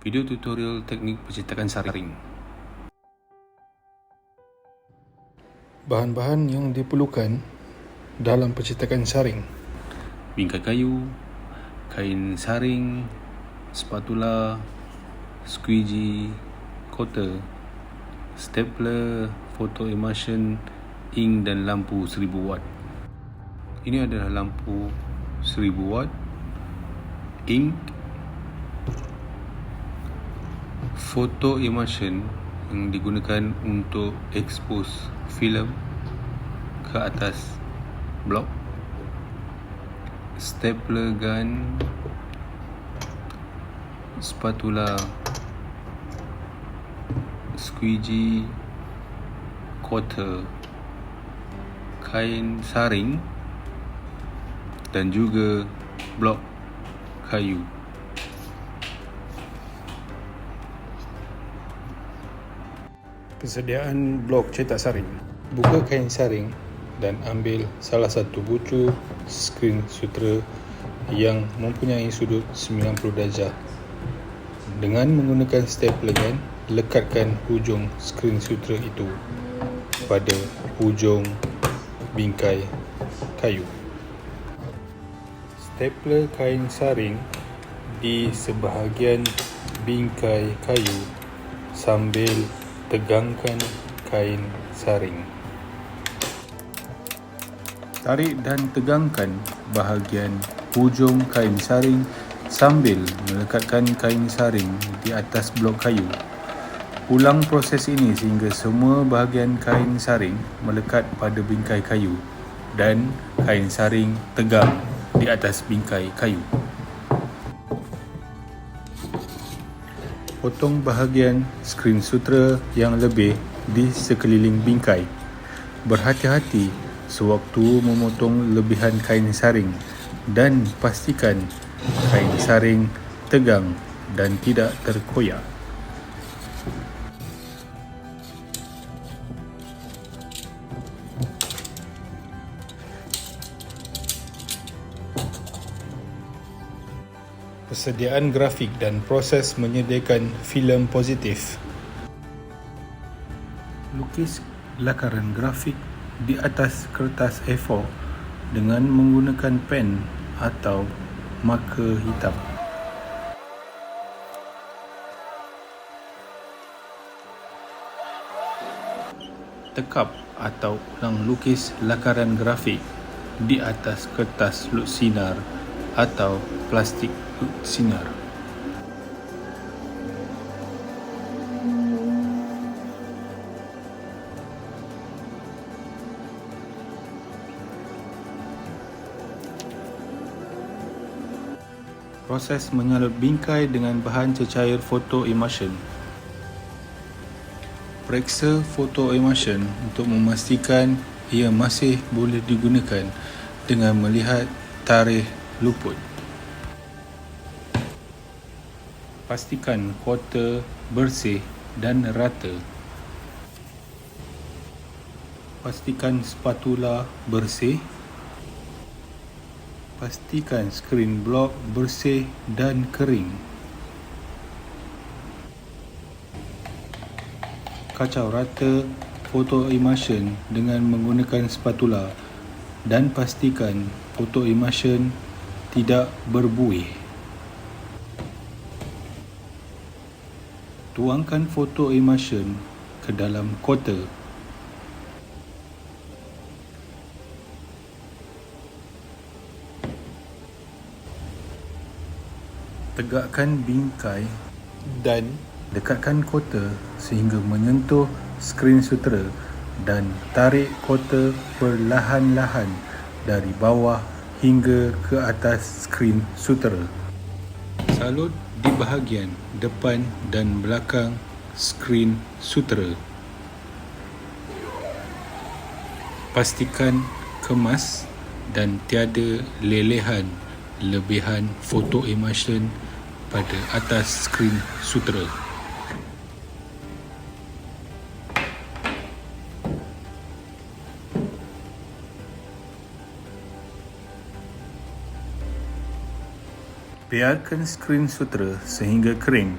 Video tutorial teknik pencetakan saring. Bahan-bahan yang diperlukan dalam pencetakan saring: Bingkai kayu, kain saring, spatula, squeegee, cutter, stapler, photo emulsion, ink dan lampu 1000 watt. Ini adalah lampu 1000 watt, ink, photo emulsion yang digunakan untuk expose filem ke atas blok, stapler gun, spatula, squeegee, cutter, kain saring dan juga blok kayu. Persediaan blok cetak saring. Buka kain saring dan ambil salah satu bucu skrin sutera yang mempunyai sudut 90 darjah. Dengan menggunakan stapler gun, lekatkan hujung skrin sutera itu pada hujung bingkai kayu. Stapler kain saring di sebahagian bingkai kayu sambil tegangkan kain saring. Tarik dan tegangkan bahagian hujung kain saring sambil melekatkan kain saring di atas blok kayu. Ulang proses ini sehingga semua bahagian kain saring melekat pada bingkai kayu dan kain saring tegang di atas bingkai kayu. Potong bahagian skrin sutera yang lebih di sekeliling bingkai. Berhati-hati sewaktu memotong lebihan kain saring dan pastikan kain saring tegang dan tidak terkoyak. Persediaan grafik dan proses menyediakan filem positif. Lukis lakaran grafik di atas kertas A4 dengan menggunakan pen atau marker hitam. Tekap atau ulang lukis lakaran grafik di atas kertas lut sinar atau plastik lut sinar. Proses menyalut bingkai dengan bahan cecair photo emulsion. Periksa photo emulsion untuk memastikan ia masih boleh digunakan dengan melihat tarikh luput. Pastikan kuarter bersih dan rata. Pastikan spatula bersih. Pastikan skrin blok bersih dan kering. Kacau rata photo emulsion dengan menggunakan spatula dan pastikan photo emulsion tidak berbuih. Tuangkan photo emulsion ke dalam kuarter. Tegakkan bingkai dan dekatkan kuarter sehingga menyentuh skrin sutera dan tarik kuarter perlahan-lahan dari bawah hingga ke atas skrin sutera. Salut di bahagian depan dan belakang skrin sutera. Pastikan kemas dan tiada lelehan lebihan photo emulsion pada atas skrin sutera. Biarkan skrin sutera sehingga kering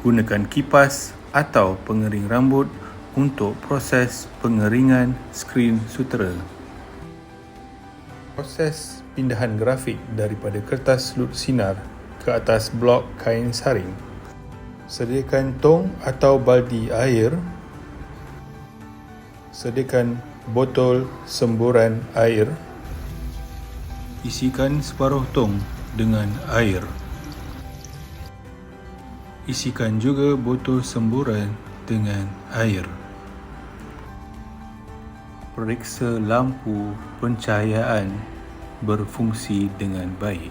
gunakan kipas atau pengering rambut untuk proses pengeringan skrin sutera. Proses pindahan grafik daripada kertas lut sinar ke atas blok kain saring. Sediakan tong atau baldi air. Sediakan botol semburan air. Isikan separuh tong dengan air. Isikan juga botol semburan dengan air. Periksa lampu pencahayaan berfungsi dengan baik.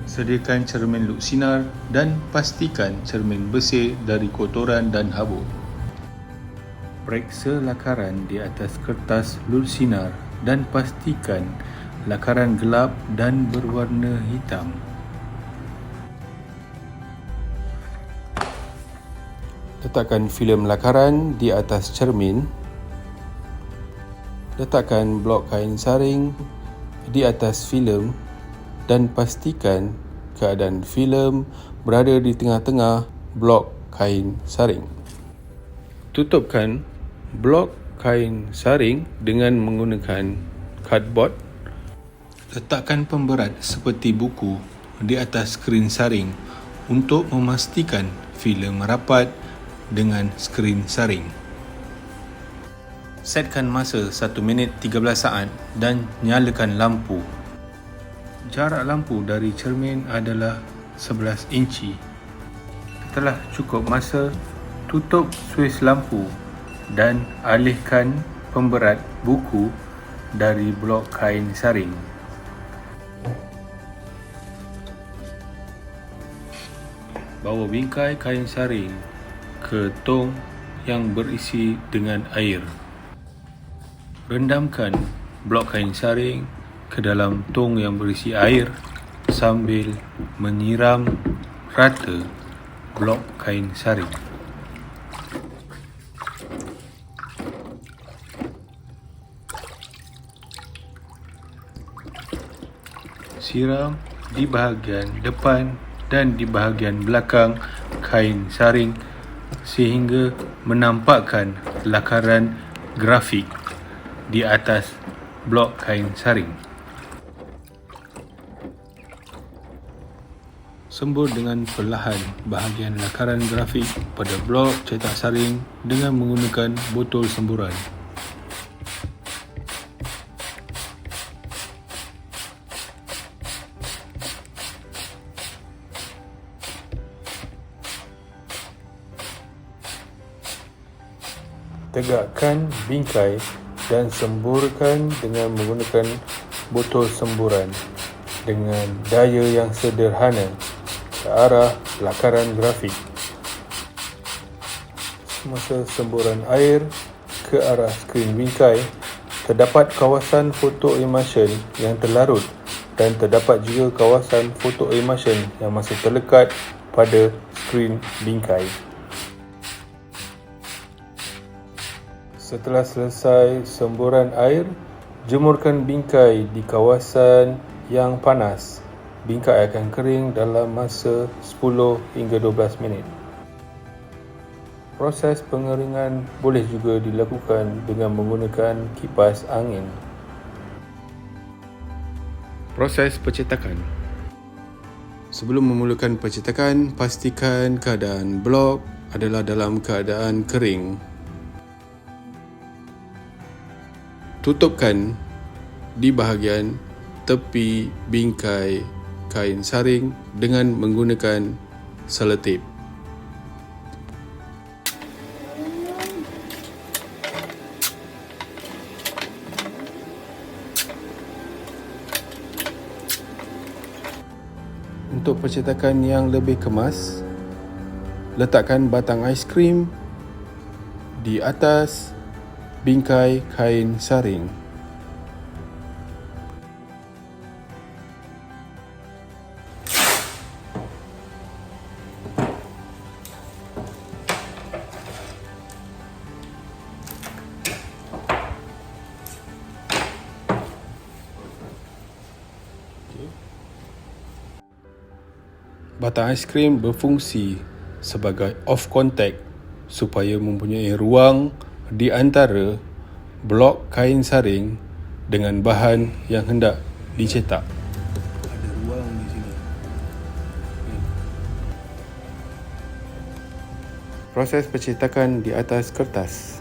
Sediakan cermin lut sinar dan pastikan cermin bersih dari kotoran dan habuk. Periksa lakaran di atas kertas lut sinar dan pastikan lakaran gelap dan berwarna hitam. Letakkan filem lakaran di atas cermin. Letakkan blok kain saring di atas filem dan pastikan keadaan filem berada di tengah-tengah blok kain saring. Tutupkan blok kain saring dengan menggunakan cardboard. Letakkan pemberat seperti buku di atas skrin saring untuk memastikan filem rapat dengan skrin saring. Setkan masa 1 minit 13 saat dan nyalakan lampu. Jarak lampu dari cermin adalah 11 inci. Setelah cukup masa, tutup suis lampu dan alihkan pemberat buku dari blok kain saring. Bawa bingkai kain saring ke tong yang berisi dengan air. Rendamkan blok kain saring ke dalam tong yang berisi air sambil menyiram rata blok kain saring. Siram di bahagian depan dan di bahagian belakang kain saring sehingga menampakkan lakaran grafik di atas blok kain saring. Sembur dengan perlahan bahagian lakaran grafik pada blok cetak saring dengan menggunakan botol semburan. Tegakkan bingkai dan semburkan dengan menggunakan botol semburan dengan daya yang sederhana ke arah lakaran grafik. Semasa semburan air ke arah skrin bingkai, terdapat kawasan foto emulsion yang terlarut dan terdapat juga kawasan foto emulsion yang masih terlekat pada skrin bingkai. Setelah selesai semburan air, jemurkan bingkai di kawasan yang panas. Bingkai akan kering dalam masa 10 hingga 12 minit. Proses pengeringan boleh juga dilakukan dengan menggunakan kipas angin. Proses percetakan. Sebelum memulakan percetakan, pastikan keadaan blok adalah dalam keadaan kering. Tutupkan di bahagian tepi bingkai kain saring dengan menggunakan selotip. Untuk percetakan yang lebih kemas, letakkan batang aiskrim di atas bingkai kain saring. batang aiskrim berfungsi sebagai off contact supaya mempunyai ruang di antara blok kain saring dengan bahan yang hendak dicetak. Ada ruang di sini. Proses pencetakan di atas kertas.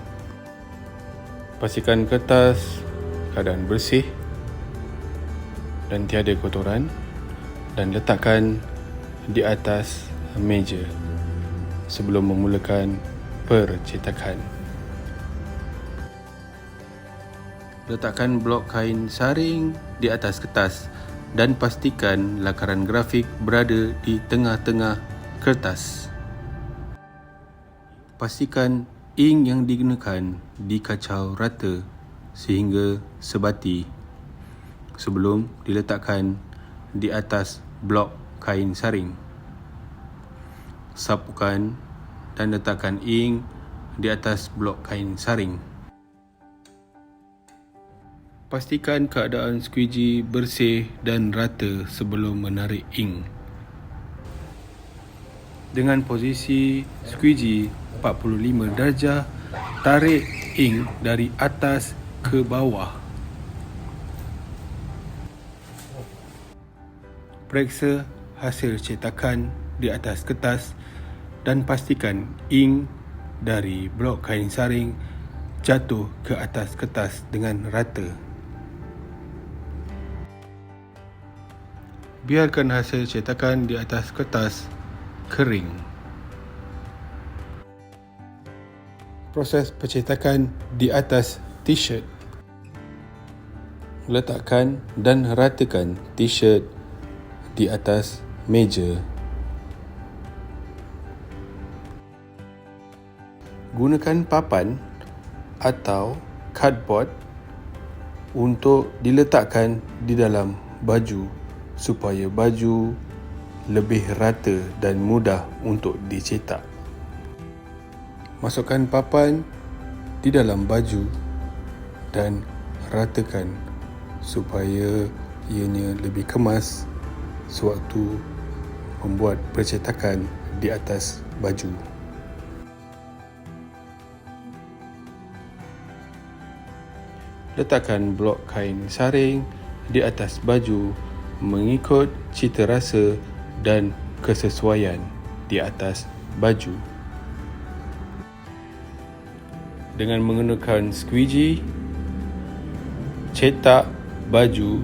Pastikan kertas keadaan bersih dan tiada kotoran dan letakkan di atas meja sebelum memulakan percetakan. Letakkan blok kain saring di atas kertas dan pastikan lakaran grafik berada di tengah-tengah kertas. Pastikan ink yang digunakan dikacau rata sehingga sebati sebelum diletakkan di atas blok kain saring. Sapukan dan letakkan ink di atas blok kain saring. Pastikan keadaan squeegee bersih dan rata sebelum menarik ink. Dengan posisi squeegee 45 darjah, tarik ink dari atas ke bawah. Periksa hasil cetakan di atas kertas dan pastikan ink dari blok kain saring jatuh ke atas kertas dengan rata. Biarkan hasil cetakan di atas kertas kering. Proses pencetakan di atas t-shirt. Letakkan dan ratakan t-shirt di atas meja. Gunakan papan atau cardboard untuk diletakkan di dalam baju supaya baju lebih rata dan mudah untuk dicetak. Masukkan papan di dalam baju dan ratakan supaya ianya lebih kemas sewaktu membuat percetakan di atas baju. Letakkan blok kain saring di atas baju mengikut cita rasa dan kesesuaian di atas baju. Dengan menggunakan squeegee, cetak baju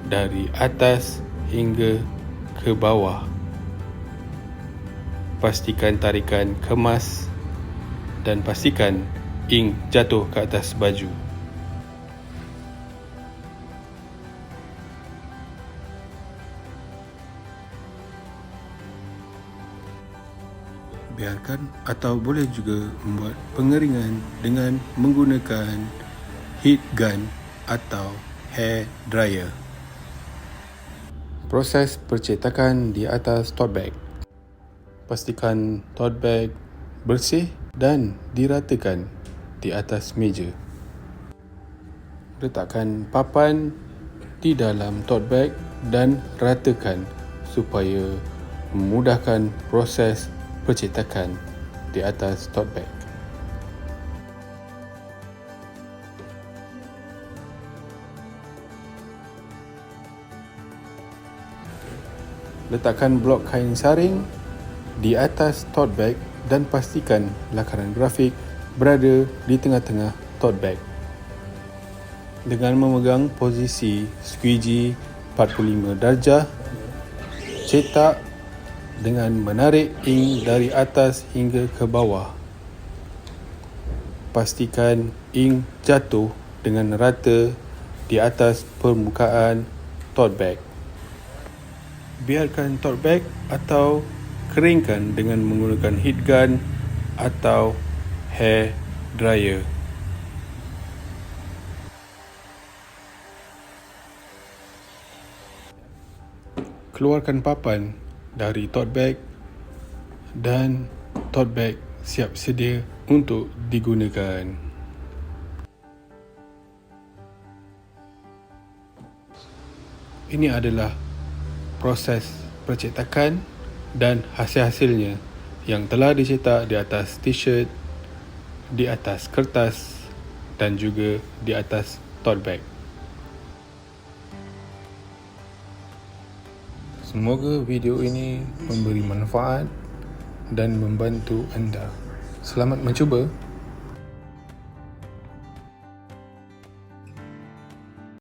dari atas hingga ke bawah. Pastikan tarikan kemas dan pastikan ink jatuh ke atas baju. Biarkan atau boleh juga membuat pengeringan dengan menggunakan heat gun atau hair dryer. Proses percetakan di atas tote bag. Pastikan tote bag bersih dan diratakan di atas meja. Letakkan papan di dalam tote bag dan ratakan supaya memudahkan proses percetakan di atas tote bag. Letakkan blok kain saring di atas tote bag dan pastikan lakaran grafik berada di tengah-tengah tote bag. Dengan memegang posisi squeegee 45 darjah, cetak dengan menarik ink dari atas hingga ke bawah. Pastikan ink jatuh dengan rata di atas permukaan tote bag. Biarkan tote bag atau keringkan dengan menggunakan heat gun atau hair dryer. Keluarkan papan dari tote bag dan tote bag siap sedia untuk digunakan. Ini adalah proses percetakan dan hasil-hasilnya yang telah dicetak di atas t-shirt, di atas kertas dan juga di atas tote bag. Semoga video ini memberi manfaat dan membantu anda. Selamat mencuba.